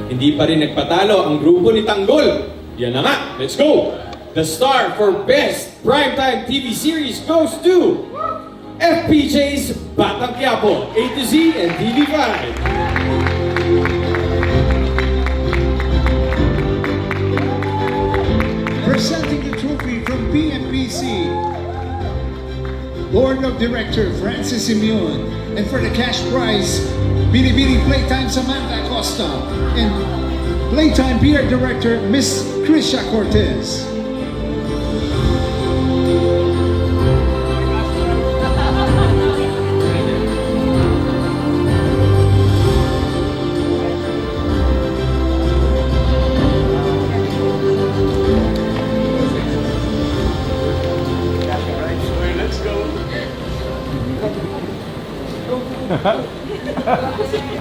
Hindi pa rin nagpatalo ang grupo ni Tanggol. Yan na nga, let's go! The star for Best Primetime TV Series goes to FPJ's Batang Quiapo, A to Z and TV5. Presenting the trophy from PMPC, Board of Director Francis Simeon, and for the cash prize, Binibini Playtime Samantha Acosta, and Playtime PR Director Miss Krisha Cortez.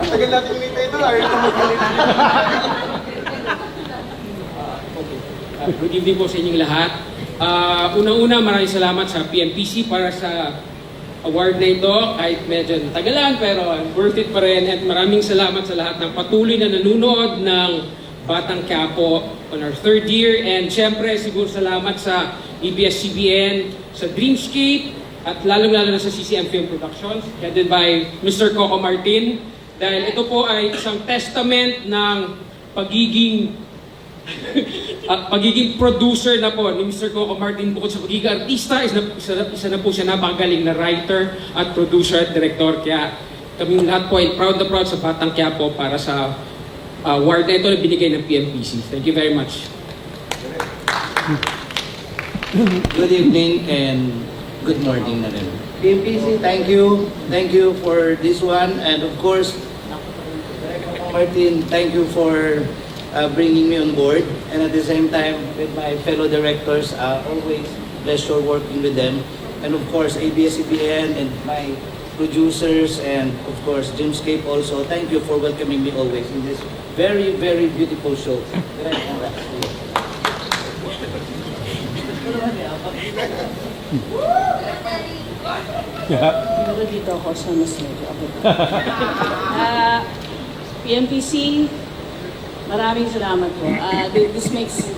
Tagal natin kumita ito, ayaw na magalit. Good evening po sa inyong lahat. Unang-una, maraming salamat sa PMPC para sa award na ito. Kahit medyo natagalan, pero worth it pa rin. At maraming salamat sa lahat ng patuloy na nanonood ng Batang Quiapo on our third year. And syempre, siguro salamat sa ABS-CBN, sa Dreamscape, at lalong-lalo na sa CCM Film Productions, headed by Mr. Coco Martin. Dahil ito po ay isang testament ng pagiging pagiging producer na po ni Mr. Coco Martin. Bukod sa pagiging artista, isa na po siya napakagaling na writer at producer at director. Kaya kaming lahat po ay proud na proud sa Batang Quiapo para sa award na ito na binigay ng PMPC. Thank you very much. Good evening and good morning na rin. PMPC, thank you. Thank you for this one. And of course, Martin, thank you for bringing me on board. And at the same time, with my fellow directors, always pleasure working with them. And of course, ABS-CBN and my producers and of course, Dreamscape also. Thank you for welcoming me always in this very, very beautiful show. Pero dito ako sa mas medyo abot. PMPC, maraming salamat po. This makes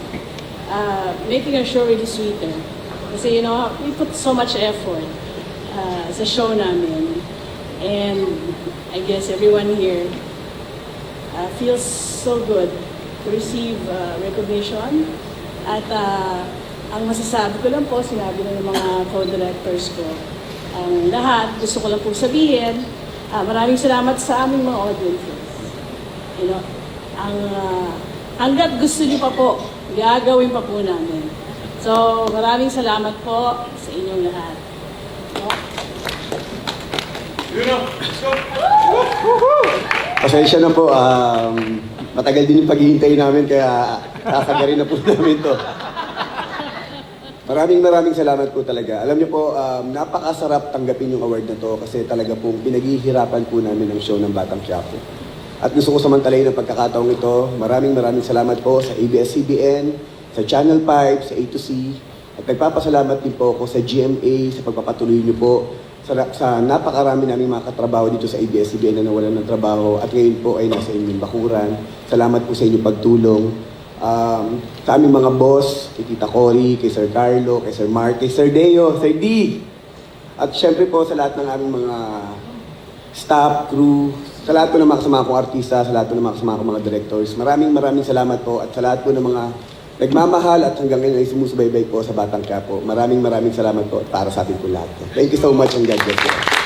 making our show really sweeter. Kasi you know, we put so much effort sa show namin. And I guess everyone here feels so good to receive recognition. At ang masasabi ko lang po, sinabi na ng mga co-directors ko, ang lahat, gusto ko lang po sabihin, maraming salamat sa aming mga audiences. You know, hanggat gusto niyo pa po, gagawin pa po namin. So, maraming salamat po sa inyong lahat. Pasensya na po, matagal din yung paghihintay namin kaya kakagarin na po namin to. Maraming salamat po talaga. Alam niyo po, napakasarap tanggapin yung award na to kasi talaga pong pinaghihirapan po namin ang show ng Batang Quiapo. At gusto ko samantalayin ang pagkakataong ito. Maraming salamat po sa ABS-CBN, sa Channel 5, sa A to C. At nagpapasalamat din po ako sa GMA sa pagpapatuloy niyo po sa napakarami naming mga katrabaho dito sa ABS-CBN na nawalan ng trabaho at ngayon po ay nasa inyong bakuran. Salamat po sa inyong pagtulong. Sa aming mga boss, kay Tita Cory, kay Sir Carlo, kay Sir Mark, kay Sir Deo, Sir D. At syempre po sa lahat ng aming mga staff, crew, sa lahat po ng mga kasama kong artista, sa lahat po ng mga kasama kong mga directors. Maraming salamat po at sa lahat po ng mga nagmamahal at hanggang ngayon ay sumusubaybay po sa Batang Quiapo. Maraming salamat po para sa atin po lahat. Thank you so much and God bless you.